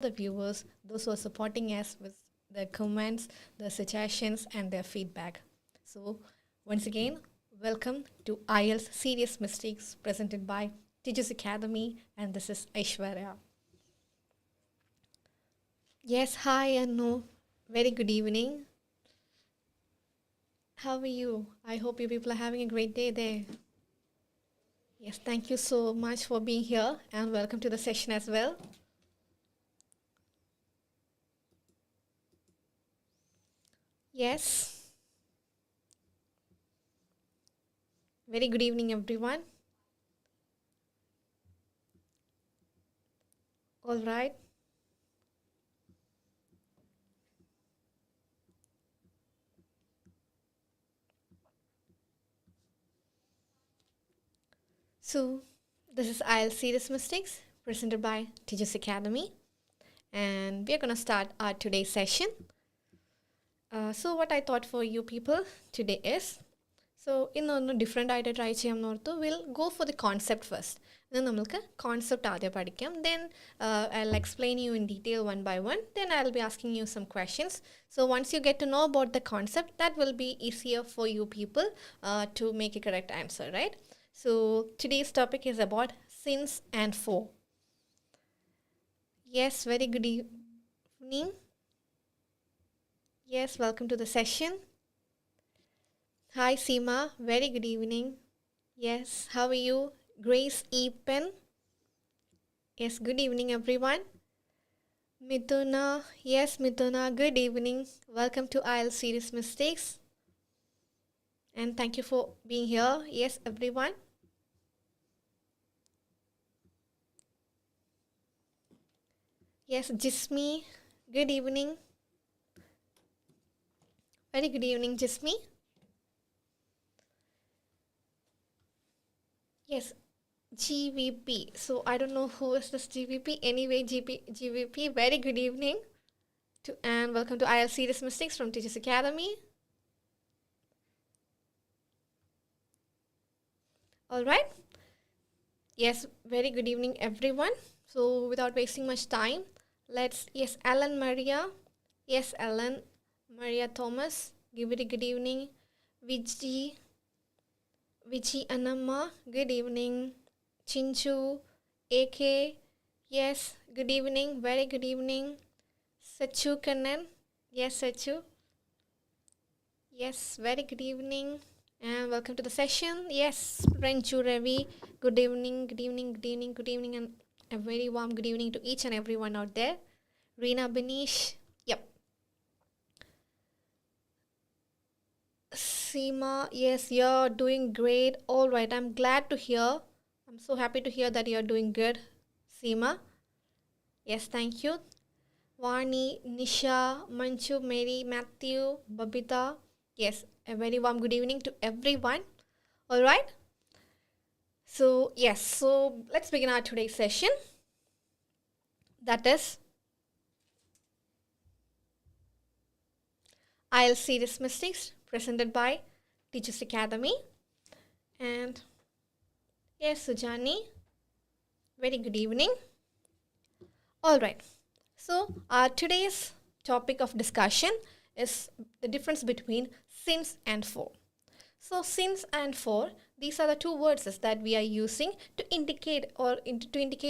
the viewers, those who are supporting us with their comments, their suggestions, and their feedback. So, once again, welcome to IELTS Serious Mistakes presented by Tiju's Academy, and this is Aishwarya. Yes, hi, and no, very good evening. How are you? I hope you people are having a great day there. Yes, thank you so much for being here, and welcome to the session as well. Yes. Very good evening, everyone. All right. So, this is IELTS Serious Mistakes presented by Tiju's Academy, and we are going to start our today's session. So, what I thought for you people today is, so in different idea try we'll go for the concept first. Then namukku concept adya padikam. Then I'll explain you in detail one by one. Then I'll be asking you some questions. So once you get to know about the concept, that will be easier for you people to make a correct answer, right? So today's topic is about since and for. Yes, very good evening. Yes, welcome to the session. Hi Seema, very good evening. Yes, how are you? Grace E. Pen. Yes, good evening everyone. Mithuna, yes Mithuna, good evening. Welcome to IELTS Serious Mistakes. And thank you for being here. Yes, everyone. Yes, Jismi, good evening. Very good evening, Jismi. Yes, GVP. So I don't know who is this GVP. Anyway, GVP, very good evening. And welcome to IELTS Serious Mistakes from Teachers Academy. All right. Yes, very good evening, everyone. So without wasting much time, yes, Alan Maria. Yes, Alan Maria Thomas. Give it a good evening. Vici Anamma. Good evening. Chinchu. AK. Yes, good evening. Very good evening. Sachu Kannan. Yes, Sachu. Yes, very good evening. And welcome to the session. Yes, Renchu Ravi. Good evening, good evening, good evening, good evening, and a very warm good evening to each and everyone out there. Reena Banish. Yep. Seema, yes, you're doing great. All right, I'm glad to hear. I'm so happy to hear that you're doing good, Seema. Yes, thank you. Vani, Nisha, Manchu, Mary, Matthew, Babita. Yes, a very warm good evening to everyone. All right. So, yes, so let's begin our today's session. That is IELTS Serious Mistakes presented by Teachers Academy. And yes, Sujani, very good evening. All right. So, our today's topic of discussion is the difference between since and for. So, since and for, these are the two words that we are using to indicate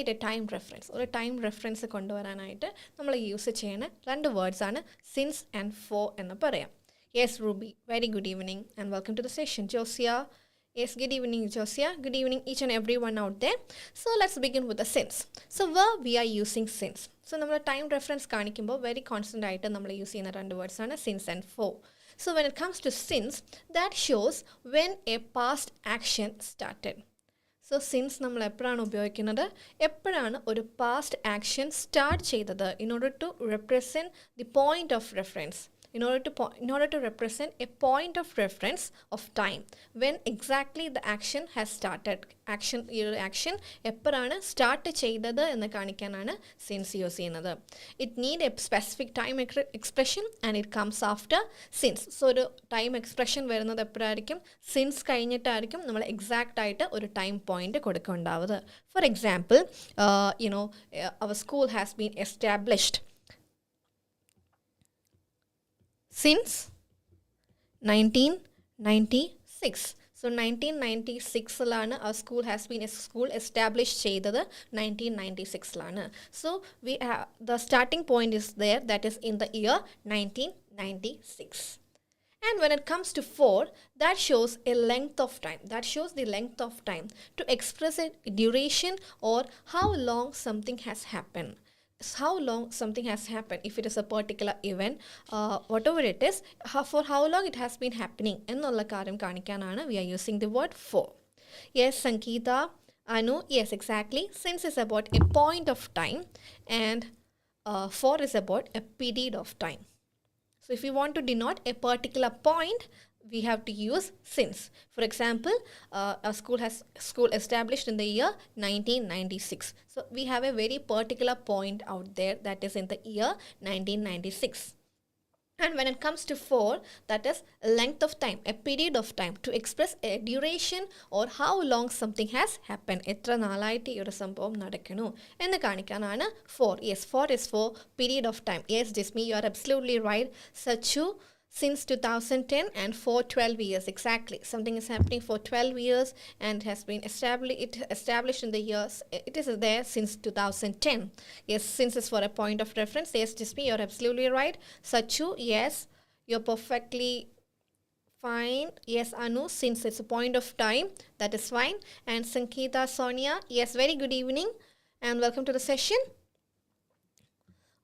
a time reference or a time reference കൊണ്ടുവരാനായിട്ട് നമ്മൾ use ചെയ്യുന്ന രണ്ട് words ആണ് since and for എന്ന് പറയാം. Yes, Ruby, very good evening and welcome to the session. Josia, yes, good evening, Josia. Good evening, each and everyone out there. So, let's begin with the since. So, where we are using since. So, നമ്മൾ time reference കാണിക്കുമ്പോൾ very constant ആയിട്ട് നമ്മൾ use ചെയ്യുന്ന രണ്ട് words ആണ് since and for. So when it comes to since, that shows when a past action started. So since നമ്മൾ എപ്പോഴാണ് ഉപയോഗിക്കുന്നത് എപ്പോഴാണ് ഒരു പാസ്റ്റ് ആക്ഷൻ സ്റ്റാർട്ട് ചെയ്തത് in order to represent the point of reference. in order to represent a point of reference of time when exactly the action has started. Action എപ്പോഴാണ് start ചെയ്തത് എന്ന് കാണിക്കാനാണ് സിൻസ് യൂസ് ചെയ്യുന്നത്. It need a specific time expression and it comes after since. So ഒരു time expression വരുന്നത് എപ്പോഴായിരിക്കും? Since കഴിഞ്ഞിട്ടായിരിക്കും നമ്മൾ എക്സാക്റ്റ് ആയിട്ട് ഒരു ടൈം പോയിന്റ് കൊടുക്കേണ്ടാവുന്നത്. For example, our school has been established since 1996. So 1996 ലാണ് our school has been established ചെയ്തത് 1996 ലാണ്. So we have the starting point is there, that is in the year 1996. And when it comes to 4, that shows a length of time. That shows the length of time to express a duration or how long something has happened. How long something has happened, if it is a particular event, whatever it is, for how long it has been happening ennulla karyam kanikkanana we are using the word for. Yes, Sangeeta, Anu, yes, exactly. Since is about a point of time and for is about a period of time. So if you want to denote a particular point, we have to use since. For example, a school established in the year 1996. So we have a very particular point out there, that is in the year 1996. And when it comes to 4, that is length of time, a period of time, to express a duration or how long something has happened. എത്ര നാളായിട്ട് ഈ ഒരു സംഭവം നടക്കുന്നു എന്ന് കാണിക്കാനാണ് 4. Yes, 4 is for period of time. Yes, Jismi, you are absolutely right. Sachu, since 2010 and for 12 years. Exactly. Something is happening for 12 years and has been established in the years. It is there since 2010. Yes, since is for a point of reference. Yes, Jismi, you're absolutely right. Sachu, yes, you're perfectly fine. Yes, Anu, since it's a point of time, that is fine. And Sangeeta, Sonia, yes, very good evening and welcome to the session.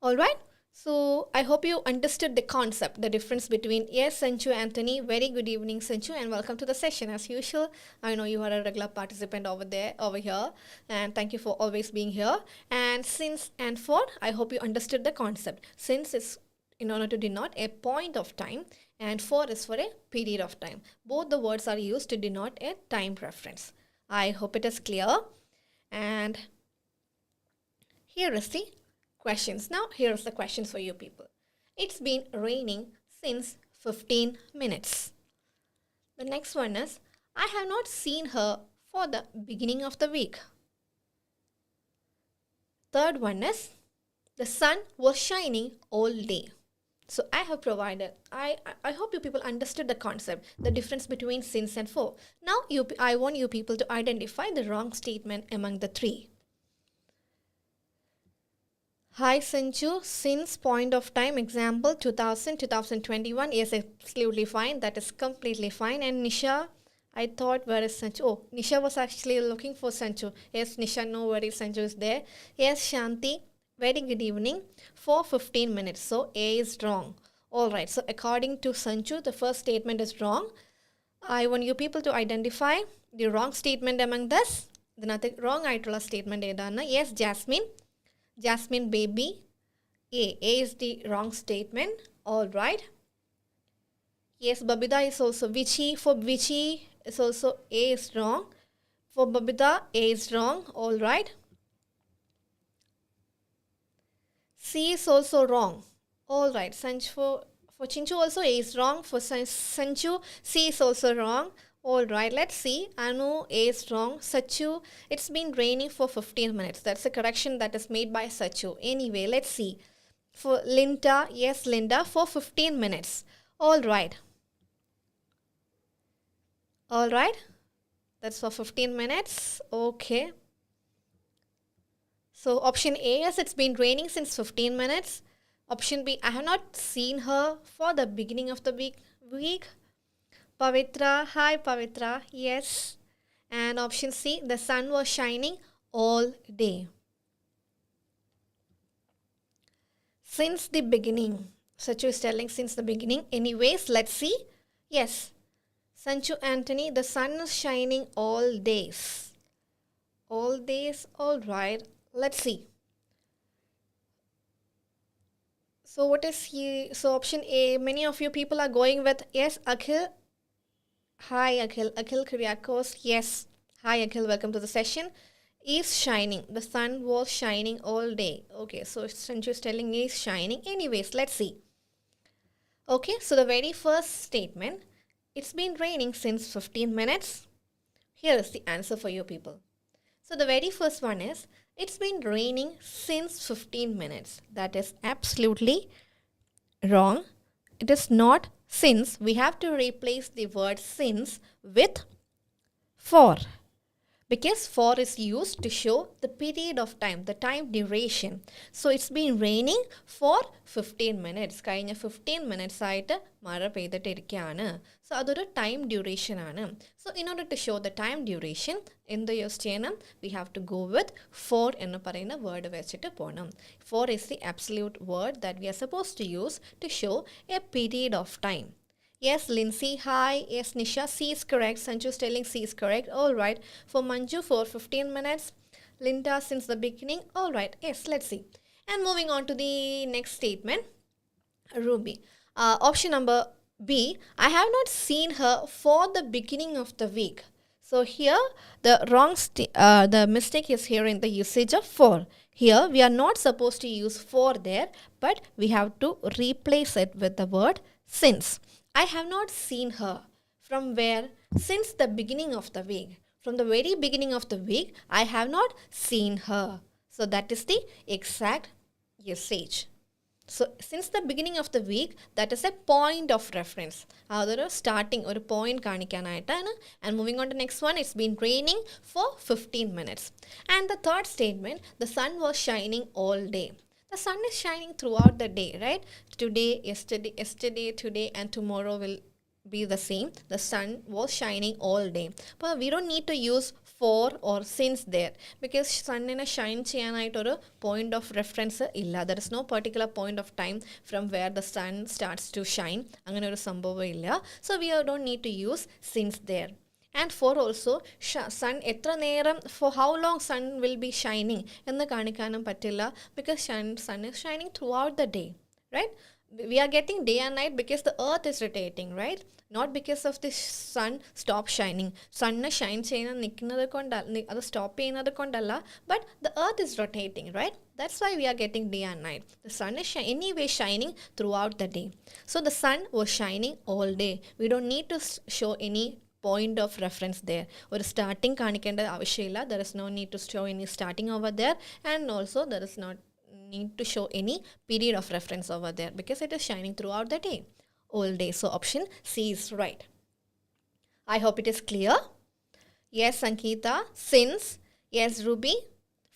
All right. So I hope you understood the concept, the difference between, yes, Sanju Anthony, very good evening, Sanju, and welcome to the session. As usual, I know you are a regular participant over here, and thank you for always being here. And since and for, I hope you understood the concept. Since is in order to denote a point of time, and for is for a period of time. Both the words are used to denote a time reference. I hope it is clear. And here is the questions. Now, here's the questions for you people. It's been raining since 15 minutes. The next one is, I have not seen her for the beginning of the week. Third one is, the sun was shining all day. So I have provided, I hope you people understood the concept, the difference between since and for. Now, I want you people to identify the wrong statement among the 3. Hi Sanju, since point of time, example 2000, 2021, yes, absolutely fine, that is completely fine. And Nisha, I thought, where is Sanju? Oh, Nisha was actually looking for Sanju. Yes, Nisha, no worries, Sanju is there. Yes, Shanti, very good evening. For 15 minutes, so A is wrong. Alright, so according to Sanju, the first statement is wrong. I want you people to identify the wrong statement among this. The nothing wrong aയിട്ടുള്ള statement ഏതാണ്? Yes, Jasmine baby, A is the wrong statement. All right. Yes, Babita is also Vichy. For Vichy is also A is wrong. For Babita, A is wrong. All right. C is also wrong. All right. For Chinchu also A is wrong. For Sanchu, C is also wrong. All right, let's see. Anu, A is wrong. Sachu, it's been raining for 15 minutes. That's a correction that is made by Sachu. Anyway, let's see. For Linda, yes, Linda, for 15 minutes. All right. All right. That's for 15 minutes. Okay. So option A is, it's been raining since 15 minutes. Option B, I have not seen her for the beginning of the week. Pavitra, hi Pavitra, yes. And option C, the sun was shining all day. Since the beginning. Sanju is telling since the beginning. Anyways, let's see. Yes. Sanju Anthony, the sun is shining all days. All days, all right. Let's see. So what is he? So option A, many of you people are going with yes, Akhil. Hi, Akhil. Akhil Kyriakos. Yes. Hi, Akhil. Welcome to the session. Is shining. The sun was shining all day. Okay, so Sanju is telling is shining. Anyways, let's see. Okay, so the very first statement, it's been raining since 15 minutes. Here is the answer for you people. So the very first one is, it's been raining since 15 minutes. That is absolutely wrong. It is not since. We have to replace the word since with for. Because for is used to show the period of time, the time duration. So it's been raining for 15 minutes. കഴിഞ്ഞ 15 minutes ആയിട്ട് മഴ പെയ്തിട്ടിരിക്കുകയാണ്. So അതൊരു time duration ആണ്. So in order to show the time duration, എന്ത് use ചെയ്യണം? We have to go with for എന്ന് പറയുന്ന word വെച്ചിട്ട് പോകണം. For is the absolute word that we are supposed to use to show a period of time. Yes, Lindsay, hi. Yes, Nisha, C is correct. Sanju is telling C is correct. All right. For Manju, for 15 minutes. Linda, since the beginning. All right. Yes, let's see. And moving on to the next statement. Ruby. Option number B. I have not seen her for the beginning of the week. So here, the mistake is here in the usage of for. Here, we are not supposed to use for there, but we have to replace it with the word since. I have not seen her. From where? Since the beginning of the week. From the very beginning of the week, I have not seen her. So that is the exact usage. So since the beginning of the week, that is a point of reference. Adoru starting or point kanikanayittana. And moving on to next one, it's been raining for 15 minutes. And the third statement, the sun was shining all day. The sun is shining throughout the day, right? Today, yesterday, today, and tomorrow will be the same. The sun was shining all day. But we don't need to use for or since there, because sun in a shine cheyanayittoru point of reference illa. There is no particular point of time from where the sun starts to shine. Angane oru sambhavam illa. So we don't need to use since there. And for also, sun etra neram, for how long sun will be shining ennu kanikkanum pattilla, because sun is shining throughout the day, right? We are getting day and night because the earth is rotating, right? Not because of the sun stop shining. Sun shine cheyyana nikkunathu kondalla, adu stop cheyyunnathu kondalla, but the earth is rotating, right? That's why we are getting day and night. The sun is anyway shining throughout the day. So the sun was shining all day. We don't need to show any point of reference there. Or starting kanikenda avashyamilla. There is no need to show any starting over there, and also there is not need to show any period of reference over there, because it is shining throughout the day, all day. So option C is right. I hope it is clear. Yes, Sankita. Since. Yes, Ruby.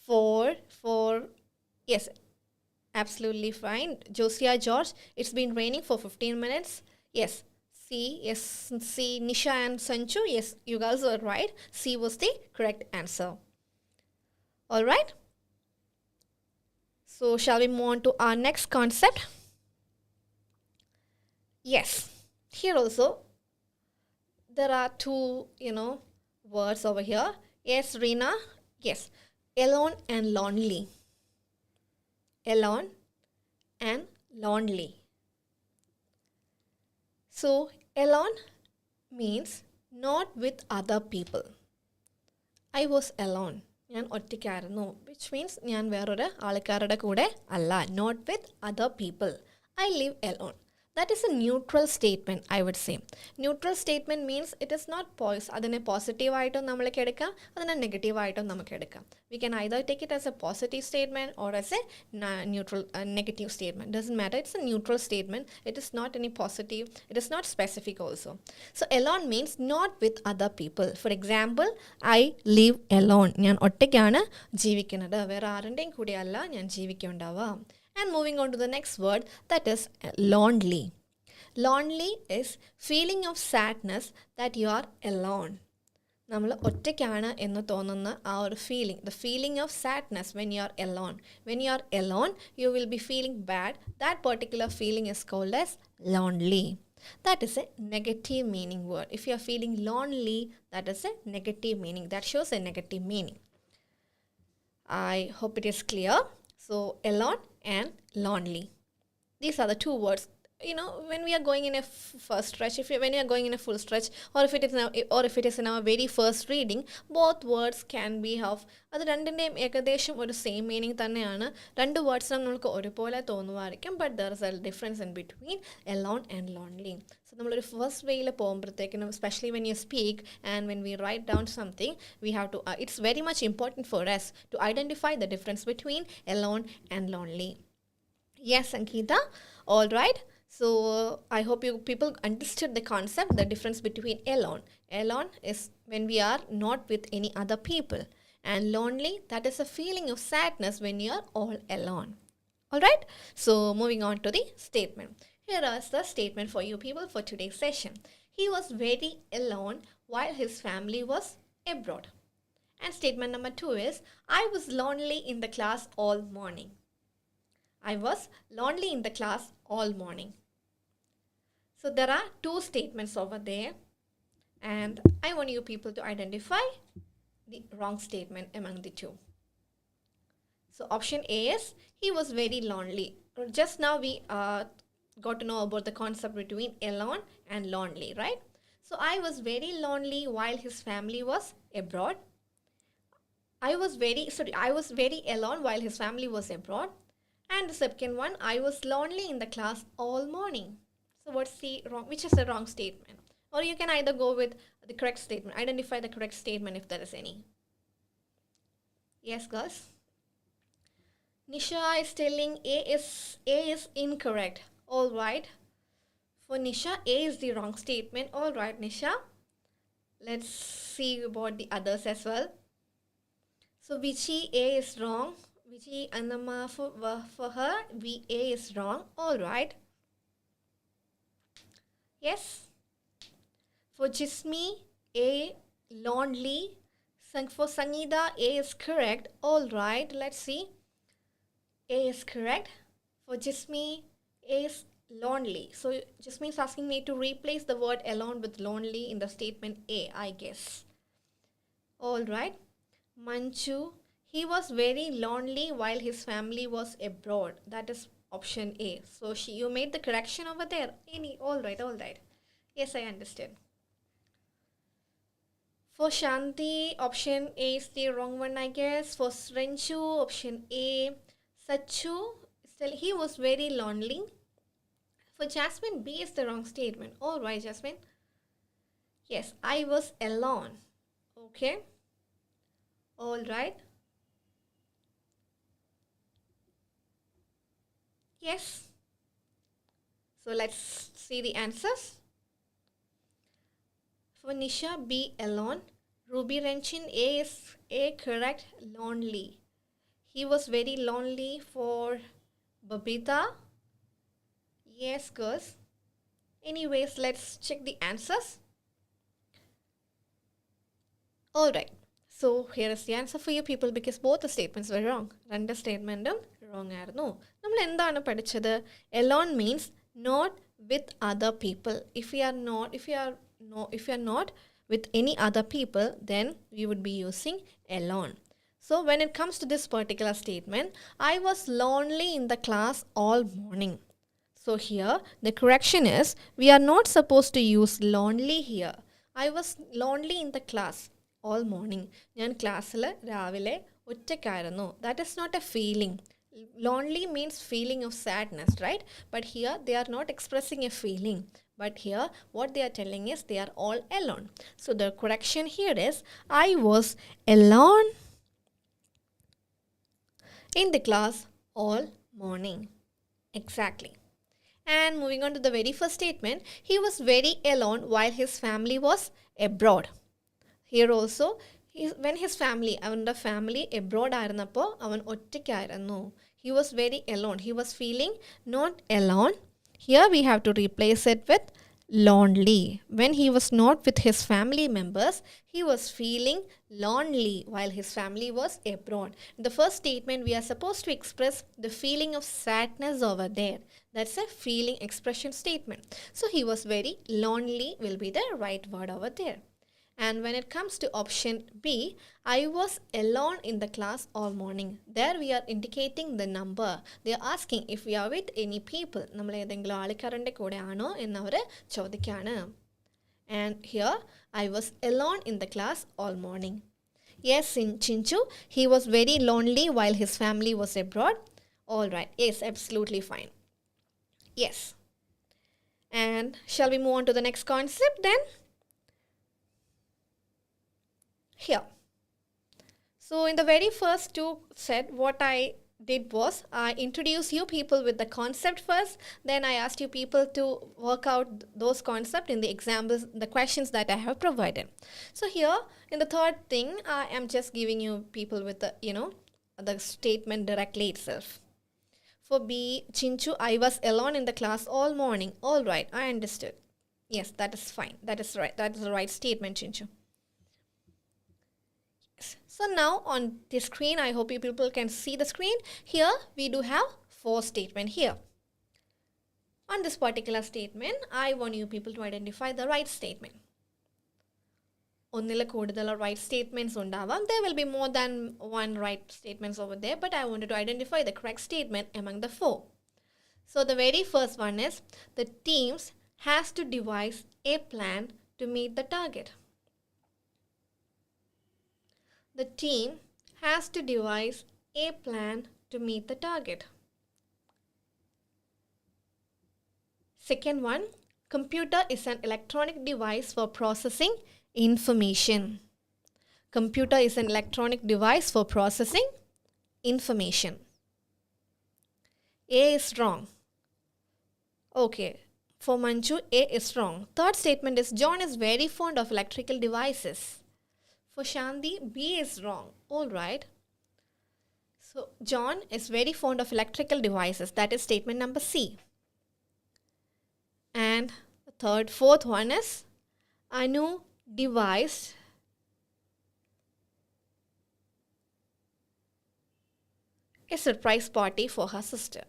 For. Yes, absolutely fine. Josia George, it's been raining for 15 minutes. Yes. C, yes, C, Nisha and Sanchu, yes, you guys are right. C was the correct answer. All right. So shall we move on to our next concept? Yes. Here also, there are two, words over here. Yes, Reena. Yes. Alone and lonely. Alone and lonely. So, alone means not with other people. I was alone. ഞാൻ ഒറ്റയ്ക്കായിരുന്നു, which means ഞാൻ വേറൊരു ആൾക്കാരുടെ കൂടെ അല്ല. Not with other people. I live alone. That is a neutral statement, I would say. Neutral statement means it is not അതിനെ പോസിറ്റീവായിട്ടും നമ്മൾക്ക് എടുക്കാം, അതിനെ നെഗറ്റീവായിട്ടും നമുക്ക് എടുക്കാം. We can either take it as a positive statement or as a neutral negative statement. Doesn't matter. It's a neutral statement. It is not any positive. It is not specific also. So alone means not with other people. For example, I live alone. ഞാൻ ഒറ്റയ്ക്കാണ് ജീവിക്കുന്നത്, വേറെ ആരുടെയും കൂടെയല്ല ഞാൻ ജീവിക്കുന്നുണ്ടാവുക. And moving on to the next word, that is lonely. Lonely is feeling of sadness that you are alone. നമ്മൾ ഒറ്റയ്ക്കാണ് എന്ന് തോന്നുന്ന ആ ഒരു feeling, the feeling of sadness when you are alone. When you are alone, you will be feeling bad. That particular feeling is called as lonely. That is a negative meaning word. If you are feeling lonely, that is a negative meaning. That shows a negative meaning. I hope it is clear. So alone and lonely. These are the two words. When we are going in a first stretch, when you are going in a full stretch, or if it is in our very first reading, both words can be have അത് രണ്ടിൻ്റെയും ഏകദേശം ഒരു same meaning തന്നെയാണ്. രണ്ട് വേർഡ്സിനും നമുക്ക് ഒരുപോലെ തോന്നുമായിരിക്കും, but there is a difference in between alone and lonely. So നമ്മളൊരു ഫസ്റ്റ് വേയിൽ പോകുമ്പോഴത്തേക്കിനും, especially when you speak and when we write down something, we have to it's very much important for us to identify the difference between alone and lonely. Yes, Ankita. All right. So I hope you people understood the concept, the difference between alone. Alone is when we are not with any other people. And lonely, that is a feeling of sadness when you are all alone. All right. So moving on to the statement. Here is the statement for you people for today's session. He was very alone while his family was abroad. And statement number 2 is, I was lonely in the class all morning. I was lonely in the class all morning. So there are two statements over there, and I want you people to identify the wrong statement among the two. So option A is, he was very lonely. Just now we got to know about the concept between alone and lonely, right? So I was very lonely while his family was abroad. I was very alone while his family was abroad. And the second one, I was lonely in the class all morning. So which is the wrong statement? Or you can either go with the correct statement. Identify the correct statement if there is any. Yes, girls? Nisha is telling A is incorrect. All right. For Nisha, A is the wrong statement. All right, Nisha. Let's see about the others as well. So Vichi, A is wrong. Vichi Anama, for her, A is wrong. All right. Yes. For Jismi, A, lonely. For Sangeeta, A is correct. All right. Let's see. A is correct. For Jismi, A is lonely. So Jismi is asking me to replace the word alone with lonely in the statement A, I guess. All right. Manchu, he was very lonely while his family was abroad. That is option A. So you made the correction over there. All right. Yes, I understand. For Shanti, option A is the wrong one, I guess. For Renchu, option A. Sachu, still he was very lonely. For Jasmine, B is the wrong statement. All right, Jasmine. Yes, I was alone. Okay. All right. Yes. So let's see the answers. For Nisha, B, alone. Ruby Renchin, A is A, correct, lonely. He was very lonely. For Babita. Yes, girls. Anyways, let's check the answers. All right. So here is the answer for you people, because both the statements were wrong. രണ്ട് സ്റ്റേറ്റ്മെൻറ്റും wrong ആയിരുന്നു. നമ്മൾ എന്താണ് പഠിച്ചത്? Alone means not with other people. If you are not with any other people, then we would be using alone. So when it comes to this particular statement, I was lonely in the class all morning. So here the correction is, we are not supposed to use lonely here. I was lonely in the class all morning. ഞാൻ ക്ലാസ്സിൽ രാവിലെ ഒറ്റയ്ക്കായിരുന്നു. That is not a feeling. Lonely means feeling of sadness, right? But here they are not expressing a feeling. But here what they are telling is they are all alone. So the correction here is, I was alone in the class all morning. Exactly. And moving on to the very first statement, he was very alone while his family was abroad. Here also, when his family, അവൻ്റെ family abroad ആയിരുന്നപ്പോൾ അവൻ ഒറ്റയ്ക്കായിരുന്നു. He was very alone. He was feeling not alone. Here we have to replace it with lonely. When he was not with his family members, he was feeling lonely while his family was abroad. In the first statement, we are supposed to express the feeling of sadness over there. That's a feeling expression statement. So he was very lonely will be the right word over there. And when it comes to option B, I was alone in the class all morning. There we are indicating the number. They are asking if we are with any people. നമ്മൾ ഏതെങ്കിലും ആൾക്കാരുടെ കൂടെ ആണോ എന്നവർ ചോദിക്കാണ്. And here, I was alone in the class all morning. Yes, Chinchu, he was very lonely while his family was abroad. All right. Yes, absolutely fine. Yes. And shall we move on to the next concept then? Here. So in the very first two set, what I did was I introduced you people with the concept first. Then I asked you people to work out those concepts in the examples, the questions that I have provided. So here in the third thing, I am just giving you people with the, the statement directly itself. For B, Chinchu, I was alone in the class all morning. All right, I understood. Yes, that is fine. That is right. That is the right statement, Chinchu. So now on the screen, I hope you people can see the screen. Here we do have 4 statements here. On this particular statement, I want you people to identify the right statement. ഒന്നിൽ കൂടുതൽ right statements ഉണ്ടാവാം. There will be more than one right statements over there, but I wanted to identify the correct statement among the 4. So the very first one is, the teams has to devise a plan to meet the target. The team has to devise a plan to meet the target. Second one, computer is an electronic device for processing information. Computer is an electronic device for processing information. A is wrong. Okay, for Manju, A is wrong. Third statement is, John is very fond of electrical devices. For Shanti, B is wrong. All right. So, John is very fond of electrical devices. That is statement number C. And the fourth one is, Anu devised a surprise party for her sister.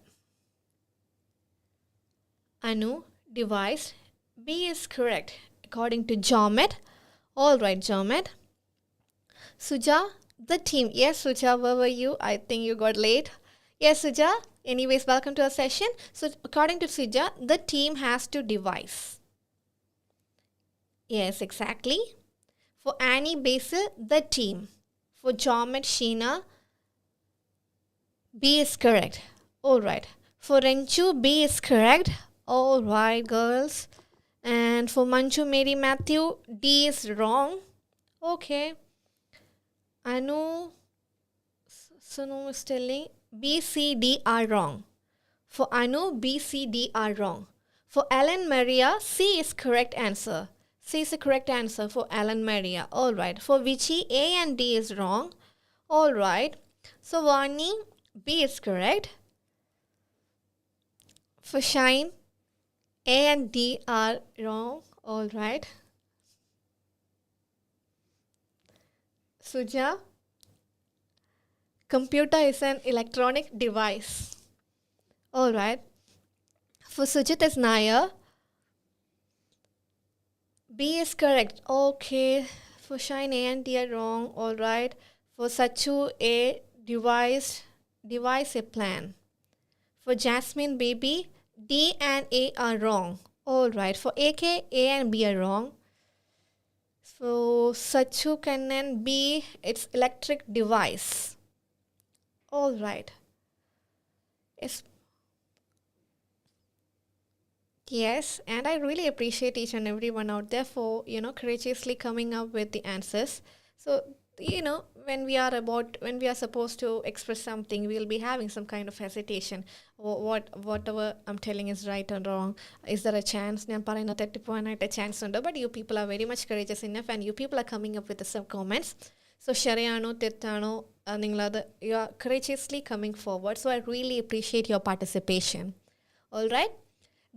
Anu devised. B is correct according to Jomet. All right, Jomet. Suja, the team. Yes, Suja, where were you? I think you got late. Yes, Suja. Anyways, welcome to our session. So, according to Suja, the team has to devise. Yes, exactly. For Annie Basil, the team. For Jomet Sheena, B is correct. All right. For Renchu, B is correct. All right, girls. And for Manchu Mary Matthew, D is wrong. Okay. Anu Sunu is telling B, C, D are wrong. For Anu, B, C, D are wrong. For Alan Maria, C is correct answer. C is the correct answer for Alan Maria. All right. For Vichy, A and D is wrong. All right. So Vani, B is correct. For Shine, A and D are wrong. All right. Suja, computer is an electronic device. All right. For Sujit is Nair, B is correct. Okay. For Shine, A and D are wrong. All right. For Sachu, A devise a plan. For Jasmine Baby, D and A are wrong. All right. For AK, A and B are wrong. So Sachu Kannan, B, it's electric device. All right. Yes, and I really appreciate each and everyone out there for, courageously coming up with the answers. So, when we are supposed to express something, we'll be having some kind of hesitation. Whatever I'm telling is right or wrong. Is there a chance? A chance under, but you people are very much courageous enough, and you people are coming up with some comments. So, Shariyano, Tettano, you are courageously coming forward. So, I really appreciate your participation. All right.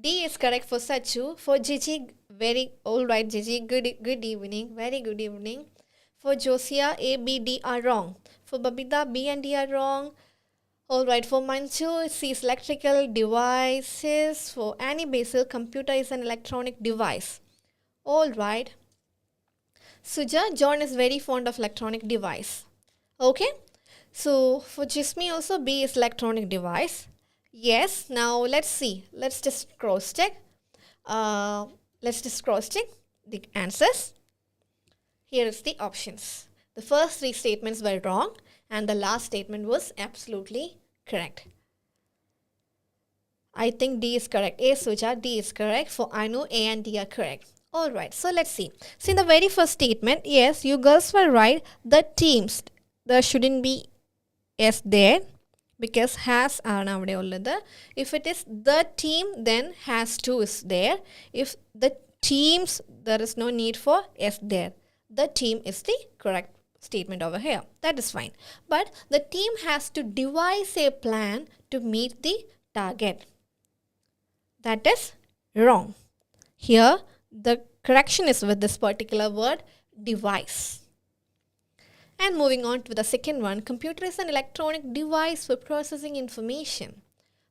D is correct for Sachu. For Gigi, all right, Gigi, good evening. Very good evening. For Josia, A, B, D are wrong. For Babita, B and D are wrong. All right. For Manchu, C is electrical devices. For Annie Basil, computer is an electronic device. All right. Suja, John is very fond of electronic device. Okay. So for Jismi also, B is electronic device. Yes. Now let's see. Let's just cross check. Let's just cross check the answers. Here is the options. The first three statements were wrong and the last statement was absolutely correct. I think D is correct. A, Suja, D is correct. For Anu, A and D are correct. Alright, so let's see. So in the very first statement, yes, you girls were right. The teams, there shouldn't be S there because has are now. If it is the team, then has to is there. If the teams, there is no need for S there. The team is the correct statement over here. That is fine. But the team has to devise a plan to meet the target. That is wrong. Here, the correction is with this particular word, device. And moving on to the second one, computer is an electronic device for processing information.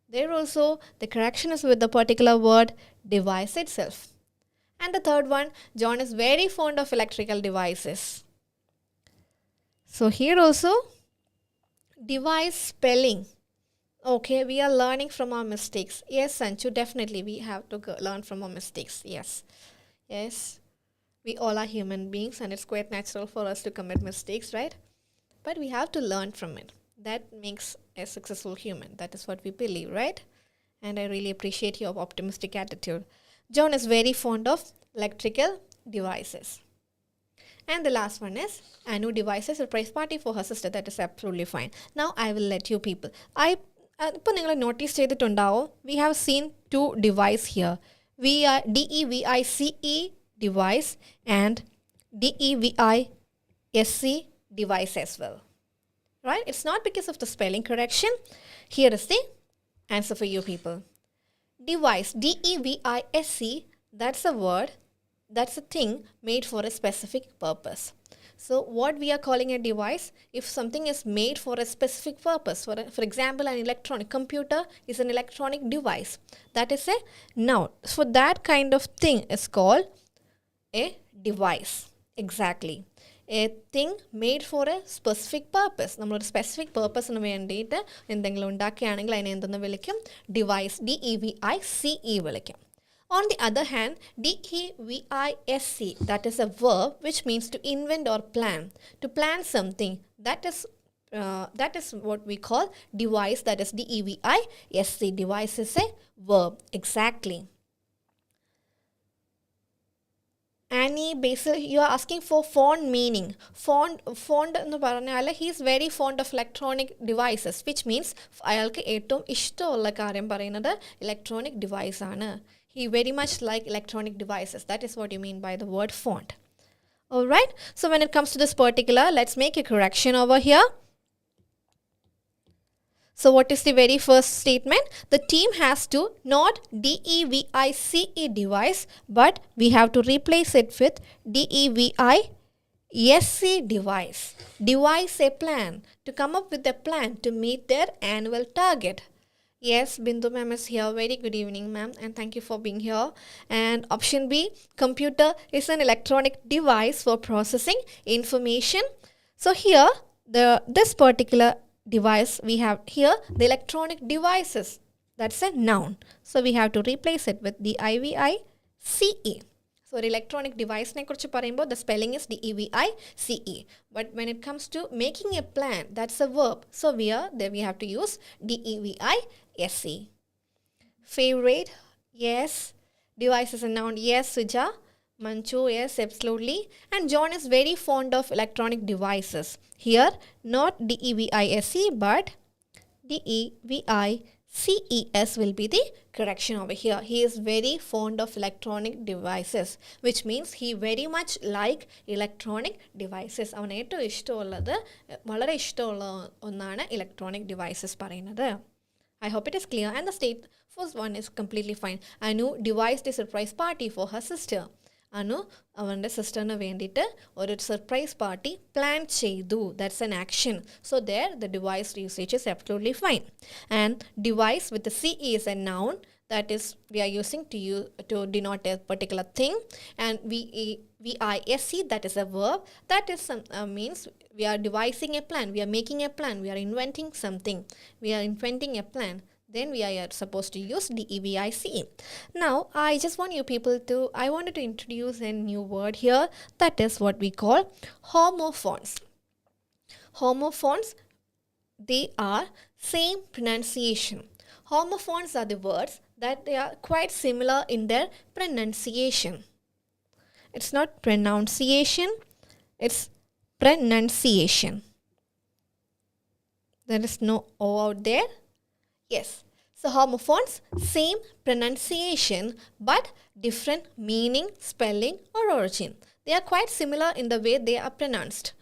There also, the correction is with the particular word, device itself. And the third one, John is very fond of electrical devices. So here also, device spelling. Okay, we are learning from our mistakes. Yes, Sanchu, definitely we have to learn from our mistakes. Yes. Yes. We all are human beings and it's quite natural for us to commit mistakes, right? But we have to learn from it. That makes a successful human. That is what we believe, right? And I really appreciate your optimistic attitude. John is very fond of electrical devices. And the last one is Anu devices a surprise party for her sister. That is absolutely fine. Now I will let you people. Notice we have seen two device here. DEVICE device and DEVISC device as well. Right? It's not because of the spelling correction. Here is the answer for you people. Device, DEVISC, that's a word, that's a thing made for a specific purpose. So what we are calling a device, if something is made for a specific purpose, for example, an electronic computer is an electronic device. That is a noun. So that kind of thing is called a device. Exactly. A thing made for a specific purpose. We have a specific purpose in the device, DEVICE. On the other hand, DEVISC, that is a verb which means to invent or plan. To plan something, that is what we call device, that is DEVISC. Device is a verb. Exactly. Annie Basil, you are asking for fond meaning. Fond എന്ന് പറഞ്ഞാൽ he is very fond of electronic devices, which means അയാൾക്ക് ഏറ്റവും ഇഷ്ടമുള്ള കാര്യം പറയുന്നത് electronic device ആണ്. He very much like electronic devices. That is what you mean by the word fond. Alright, so when it comes to this particular, let's make a correction over here. So what is the very first statement? The team has to not DEVICE device, but we have to replace it with DEVISC device. Devise a plan, to come up with a plan to meet their annual target. Yes, Bindu ma'am is here. Very good evening, ma'am, and thank you for being here. And option B, computer is an electronic device for processing information. So here, this particular device we have here, the electronic devices, that's a noun. So we have to replace it with the DEVICE. So the electronic device the spelling is DEVICE. But when it comes to making a plan, that's a verb. So we have to use DEVISC. Favorite, yes. Device is a noun, yes. Suja, Manchu, yes, absolutely. And John is very fond of electronic devices. Here, not DEVISC, but DEVICES will be the correction over here. He is very fond of electronic devices, which means he very much like electronic devices. അവന് ഏറ്റവും ഇഷ്ടമുള്ളത് വളരെ ഇഷ്ടമുള്ള ഒന്നാണ് electronic devices പറയുന്നത്. I hope it is clear. And the first one is completely fine. Anu devised a surprise party for her sister. Anu അവൻ്റെ സിസ്റ്ററിന് വേണ്ടിയിട്ട് ഒരു സർപ്രൈസ് പാർട്ടി പ്ലാൻ ചെയ്തു. That's an action. So there the device usage is absolutely fine. And device with the CE is a noun. that is we are using to denote a particular thing, and VISC, that is a verb, that is means we are devising a plan, we are making a plan, we are inventing something, we are inventing a plan. Then we are supposed to use DEVICE. Now, I just want you people to, I wanted to introduce a new word here, that is what we call homophones. Homophones, they are same pronunciation. Homophones are the words that they are quite similar in their pronunciation. It's not pronunciation, it's pronunciation. There is no O out there. Yes. So homophones, same pronunciation but different meaning, spelling or origin. They are quite similar in the way they are pronounced,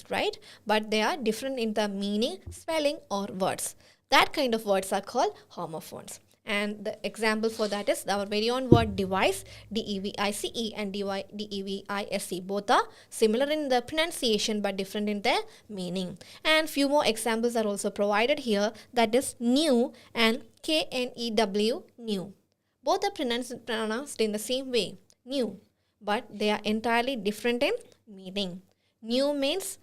right? But they are different in the meaning, spelling or words. That kind of words are called homophones. And the example for that is our very own word device, DEVICE and DEVISE. Both are similar in the pronunciation but different in their meaning. And few more examples are also provided here, that is new and KNEW, new. Both are pronounced in the same way, new, but they are entirely different in meaning. New means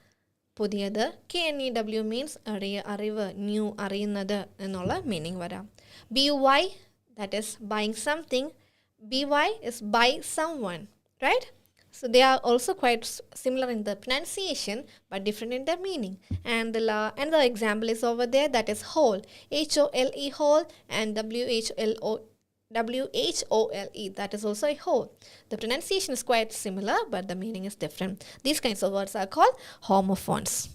പുതിയത്, KNEW means അറിവ്, new, അറിയുന്നത് എന്നുള്ള meaning വരാം. BY, that is buying something. BY is buy someone, right? So they are also quite similar in the pronunciation but different in their meaning. And the example is over there, that is whole, HOLE, whole, and WHOLE, that is also a whole. The pronunciation is quite similar but the meaning is different. These kinds of words are called homophones.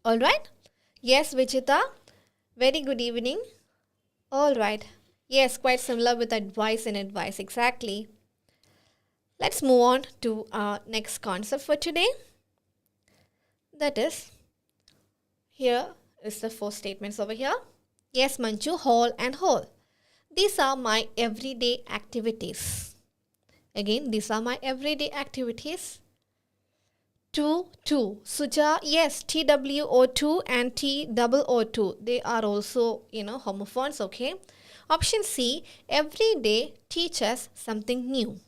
Alright? Yes, Vijita. Very good evening. Alright. Yes, quite similar with advice and advice. Exactly. Let's move on to our next concept for today. That is, here is the 4 statements over here. Yes, Manju, whole and whole. These are my everyday activities. Again, these are my everyday activities. To. Suja, yes, TWO2 and TOO2. They are also, homophones, okay? Option C, every day teach us something new.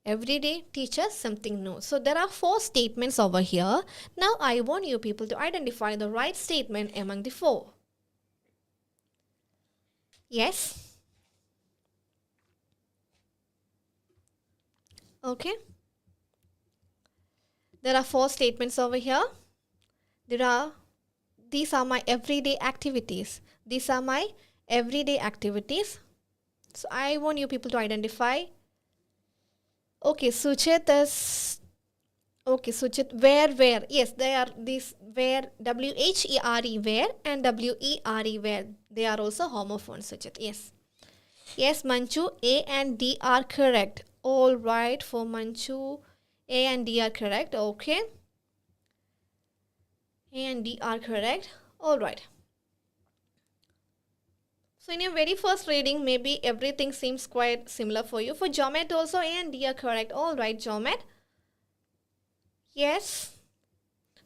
Every day teach us something new. So there are 4 statements over here. Now I want you people to identify the right statement among the 4. Yes? Okay. There are 4 statements over here. These are my everyday activities. These are my everyday activities. So I want you people to identify. Okay, Suchit is... Okay, Suchit, where? Yes, they are these where, WHERE, where, and WERE, where. They are also homophones, Suchit. Yes. Yes, Manchu, A and D are correct. All right, for Manchu, A and D are correct. Okay. A and D are correct. All right. So in your very first reading, maybe everything seems quite similar for you. For Jomet also, A and D are correct. All right, Jomet. Yes.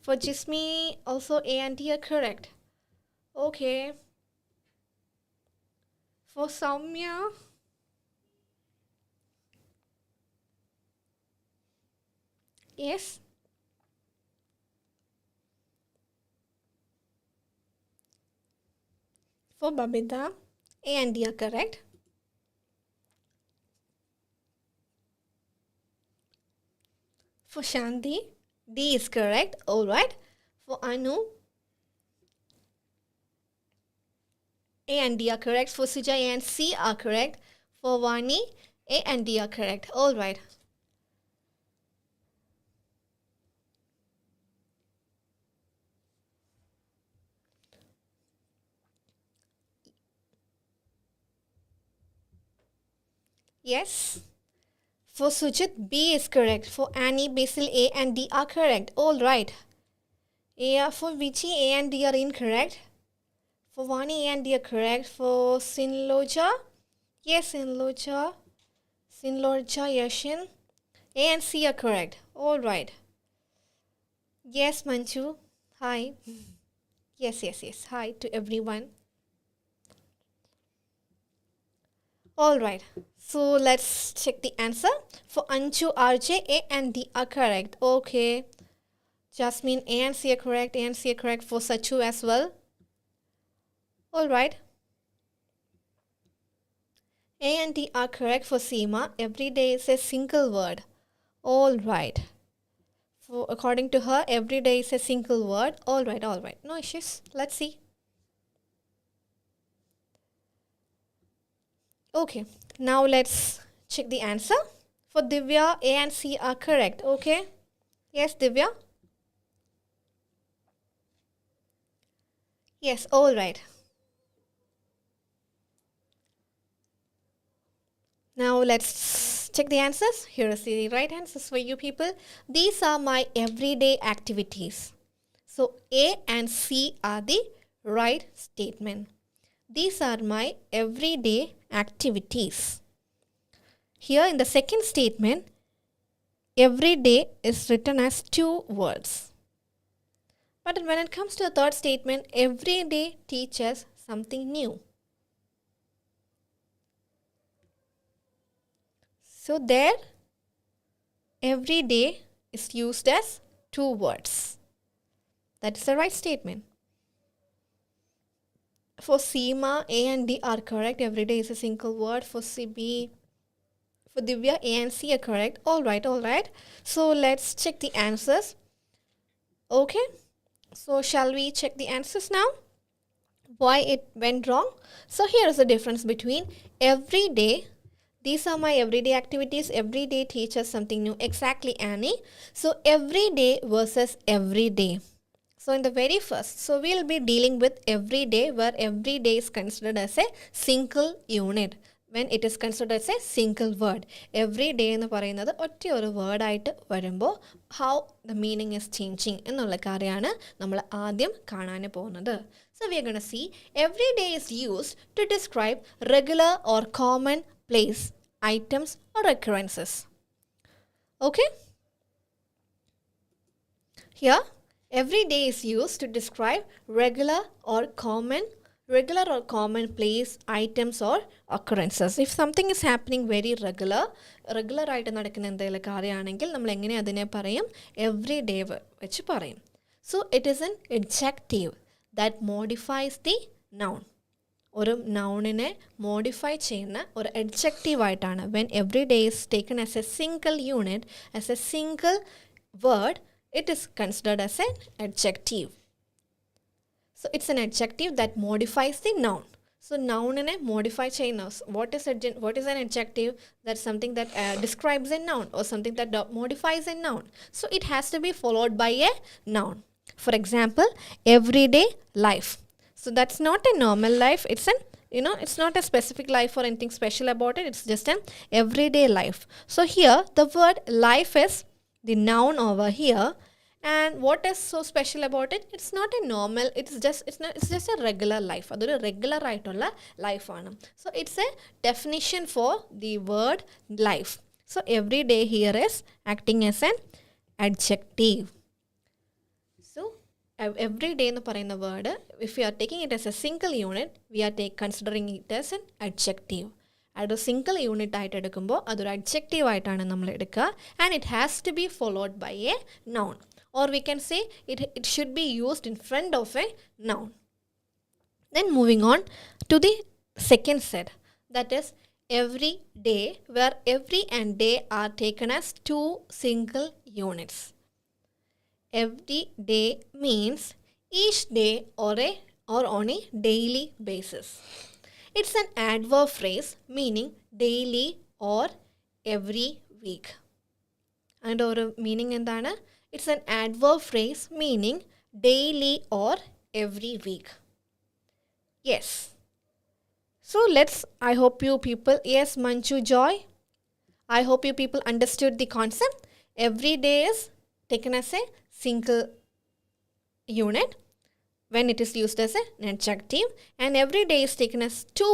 For Jismi also, A and D are correct. Okay. For Soumya, yes. For Babita, A and D are correct. For Shanti, D is correct. Alright. For Anu, A and D are correct. For Suja, A and C are correct. For Vani, A and D are correct. Alright. Yes. For Sujit, B is correct. For Annie, Basil, A and D are correct. Alright. For Vichi, A and D are incorrect. For Vani, A and D are correct. For Sinloja, yes, Sinloja, Yashin, A and C are correct. Alright. Yes, Manchu. Hi. Yes. Hi to everyone. Alright, so let's check the answer. For Anju, RJ, A and D are correct. Okay. Jasmine, A and C are correct. A and C are correct for Sachu as well. Alright. A and D are correct for Seema. Every day is a single word. Alright. According to her, every day is a single word. Alright. No issues. Let's see. Okay. Now let's check the answer. For Divya, A and C are correct. Okay. Yes, Divya? Yes, alright. Now let's check the answers. Here are the right answers for you people. These are my everyday activities. So A and C are the right statement. These are my everyday activities. Here in the second statement, every day is written as 2 words. But when it comes to the third statement, every day teaches something new. So there, every day is used as 2 words. That is the right statement. For Seema, A and D are correct. Every day is a single word. For Divya, A and C are correct. Alright. So let's check the answers. Okay. So shall we check the answers now? Why it went wrong? So here is the difference between every day. These are my everyday activities. Every day teaches something new. Exactly, Annie. So every day versus every day. So in the very first, so we'll be dealing with every day, where every day is considered as a single unit. When it is considered as a single word. Every day എന്ന് പറയുന്നത് ഒറ്റ ഒരു വേർഡായിട്ട് വരുമ്പോൾ how the meaning is changing എന്നുള്ള കാര്യമാണ് നമ്മൾ ആദ്യം കാണാൻ പോകുന്നത്. So we are going to see every day is used to describe regular or common place, items or occurrences. Okay? Here, every day is used to describe regular or common place, items or occurrences. If something is happening very regular ആയിട്ട് നടക്കുന്ന എന്തെങ്കിലും കാര്യമാണെങ്കിൽ നമ്മൾ എങ്ങനെ അതിനെ പറയും? every day വെച്ച് പറയും. So it is an adjective that modifies the noun. ഒരു നൗണിനെ മോഡിഫൈ ചെയ്യുന്ന ഒരു adjective ആയിട്ടാണ്. When every day is taken as a single unit, as a single word, it is considered as an adjective. So it's an adjective that modifies the noun. So noun in a modify chain. What is an adjective? That's something that describes a noun or something that modifies a noun. So it has to be followed by a noun. For example, everyday life. So that's not a normal life. It's an it's not a specific life or anything special about it. It's just an everyday life. So here the word life is the noun over here. And what is so special about it? It's not a normal, it's just a regular life. Adore regular aayittulla life aanu. So it's a definition for the word life. So every day here is acting as an adjective. So every day ennu parayna word, if we are taking it as a single unit, we are considering it as an adjective. At a single unit ആയിട്ട് എടുക്കുമ്പോൾ അതൊരു adjective ആയിട്ടാണ് നമ്മൾ എടുക്കുക. And it has to be followed by a noun. Or we can say it should be used in front of a noun. Then moving on to the second set, that is every day, where every and day are taken as 2 single units. Every day means each day or on a daily basis. It's an adverb phrase meaning daily or every week. And our meaning endana? It's an adverb phrase meaning daily or every week. Yes. So I hope you people, yes, Manchu Joy, I hope you people understood the concept. Every day is taken as a single unit when it is used as an adjective, and every day is taken as 2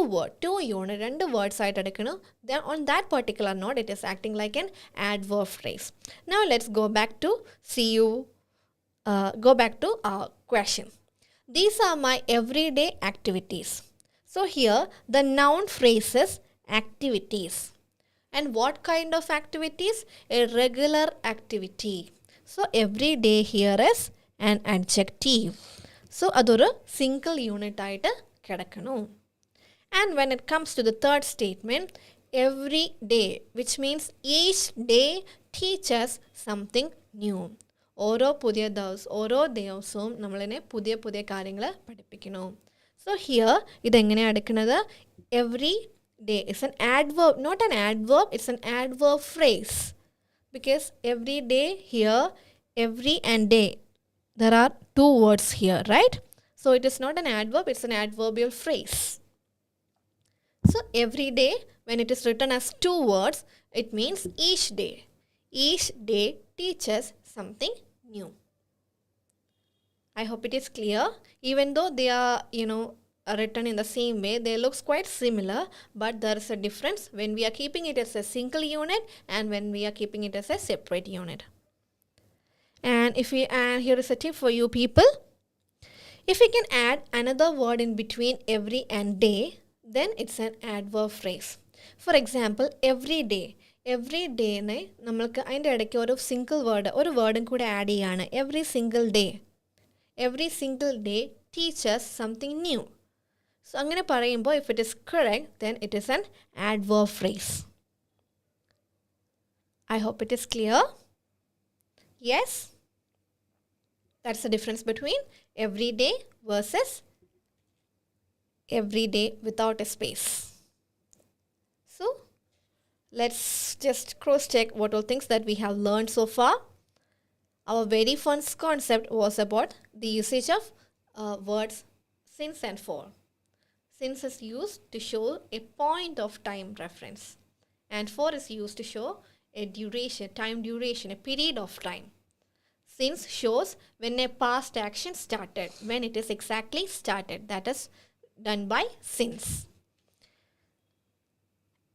unit, 2 words ആയിട്ട് എടുക്കണം. Then on that particular note, it is acting like an adverb phrase. Now let's go back to our question. These are my everyday activities. So here the noun phrase is activities. And what kind of activities? A regular activity. So every day here is an adjective. So അതൊരു single unit ആയിട്ട് കിടക്കണം. And when it comes to the third statement, every day, which means each day teaches something new. ഓരോ ദിവസവും നമ്മളിനെ പുതിയ പുതിയ കാര്യങ്ങൾ പഠിപ്പിക്കണം. So here ഇതെങ്ങനെയാണ് എടുക്കുന്നത്? Every day is an adverb, not an adverb, it's an adverb phrase. Because every day here, every and day, there are two words here, right? So it is not an adverb, it's an adverbial phrase. So every day, when it is written as two words, it means each day. Each day teaches something new. I hope it is clear. Even though they are, are written in the same way, they look quite similar, but there is a difference when we are keeping it as a single unit and when we are keeping it as a separate unit. And here is a tip for you people. If we can add another word in between every and day, then it's an adverb phrase. For example, every day. Every day നമ്മൾക്ക് അതിൻ്റെ ഇടയ്ക്ക് ഒരു single word, ഒരു വേർഡും കൂടെ add ചെയ്യാണ്. Every single day. Every single day teaches something new. So അങ്ങനെ പറയുമ്പോൾ if it is correct, then it is an adverb phrase. I hope it is clear. Yes? That's the difference between every day versus every day without a space. So let's just cross-check what all things that we have learned so far. Our very first concept was about the usage of words since and for. Since is used to show a point of time reference, and for is used to show a duration, time duration, a period of time. Since shows when a past action started, when it is exactly started, that is done by since.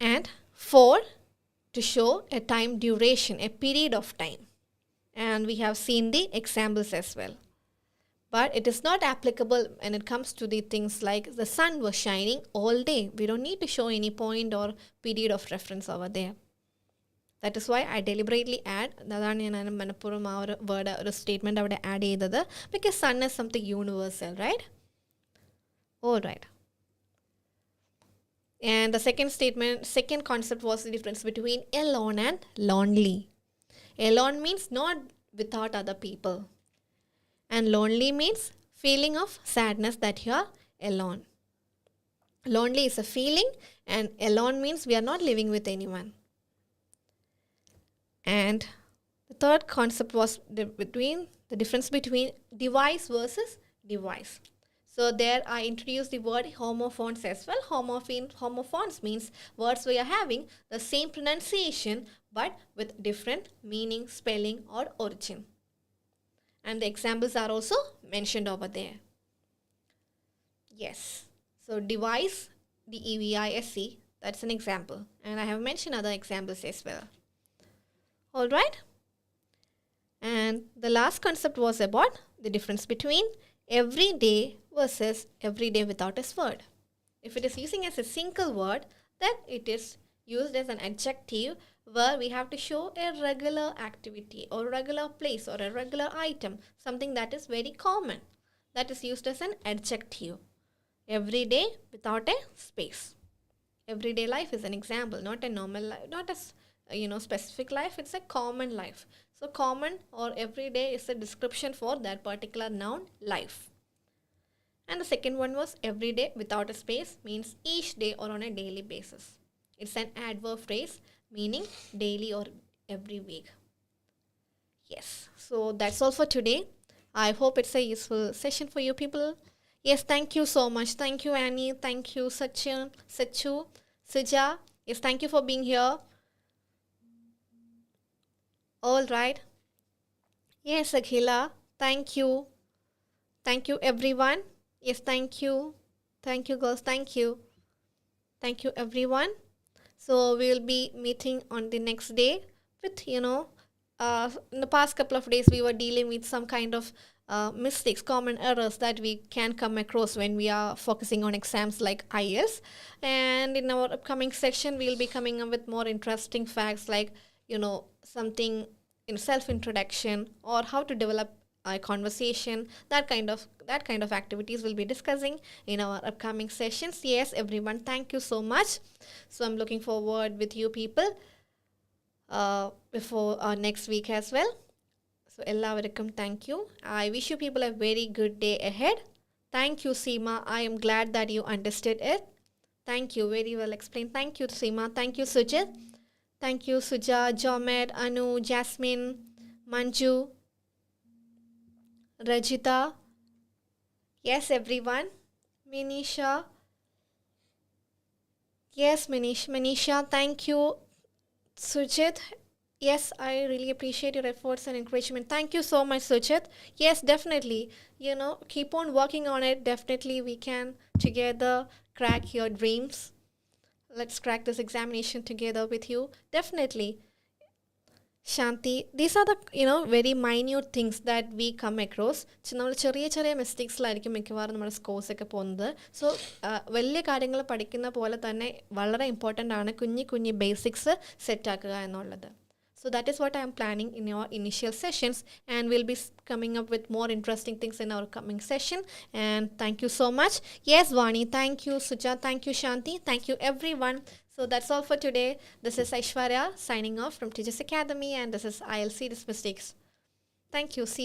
And for to show a time duration, a period of time. And we have seen the examples as well. But it is not applicable when it comes to the things like the sun was shining all day. We don't need to show any point or period of reference over there. That is why I deliberately add, അതാണ് ഞാൻ മനഃപൂർവ്വം ആ ഒരു word, ഒരു statement അവിടെ add ചെയ്തത്. Because sun is something universal, right? All right. And the second concept was the difference between alone and lonely. Alone means not without other people. And lonely means feeling of sadness that you are alone. Lonely is a feeling, and alone means we are not living with anyone. And the third concept was the difference between device versus device. So there I introduced the word homophones as well. Homophones means words we are having the same pronunciation but with different meaning, spelling or origin. And the examples are also mentioned over there. Yes. So device, DEVICE, that's an example. And I have mentioned other examples as well. All right. And the last concept was about the difference between every day versus every day without a word. If it is using as a single word, then it is used as an adjective where we have to show a regular activity or regular place or a regular item, something that is very common. That is used as an adjective. Every day without a space. Everyday life is an example, not a normal life, not a specific life, it's a common life. So common or everyday is a description for that particular noun, life. And the second one was everyday without a space means each day or on a daily basis. It's an adverb phrase meaning daily or every week. Yes, so that's all for today. I hope it's a useful session for you people. Yes, thank you so much. Thank you Annie, thank you Sachu, Suja. Yes, thank you for being here. All right. Yes, Akhila. Thank you. Thank you, everyone. Yes, thank you. Thank you, girls. Thank you. Thank you, everyone. So we will be meeting on the next day with, in the past couple of days, we were dealing with some kind of mistakes, common errors that we can come across when we are focusing on exams like IELTS. And in our upcoming section, we'll be coming up with more interesting facts like, something in self-introduction or how to develop a conversation. That kind of activities we'll be discussing in our upcoming sessions. Yes, everyone, thank you so much. So I'm looking forward with you people before next week as well. So എല്ലാവർക്കും thank you. I wish you people a very good day ahead. Thank you, Seema. I am glad that you understood it. Thank you. Very well explained. Thank you, Seema. Thank you, Sujit. Thank you, Suja, Jomed, Anu, Jasmine, Manju, Rajita. Yes, everyone. Manisha. Yes, Manisha. Thank you. Sujit. Yes, I really appreciate your efforts and encouragement. Thank you so much, Sujit. Yes, definitely. Keep on working on it. Definitely, we can together crack your dreams. Let's crack this examination together with you. Definitely. Shanti, these are the very minute things that we come across. നമ്മൾ ചെറിയ ചെറിയ മിസ്റ്റേക്സിലായിരിക്കും മിക്കവാറും നമ്മുടെ scores ഒക്കെ പോകുന്നത്. So വലിയ കാര്യങ്ങൾ പഠിക്കുന്ന പോലെ തന്നെ വളരെ ഇമ്പോർട്ടൻ്റ് ആണ് കുഞ്ഞി കുഞ്ഞി ബേസിക്സ് സെറ്റാക്കുക എന്നുള്ളത്. So that is what I am planning in your initial sessions, and we'll be coming up with more interesting things in our coming session. And thank you so much. Yes, Vani, thank you. Suja, thank you. Shanti, thank you everyone. So that's all for today. This is Aishwarya signing off from Tejas Academy, and this is IELTS Serious Mistakes. Thank you. See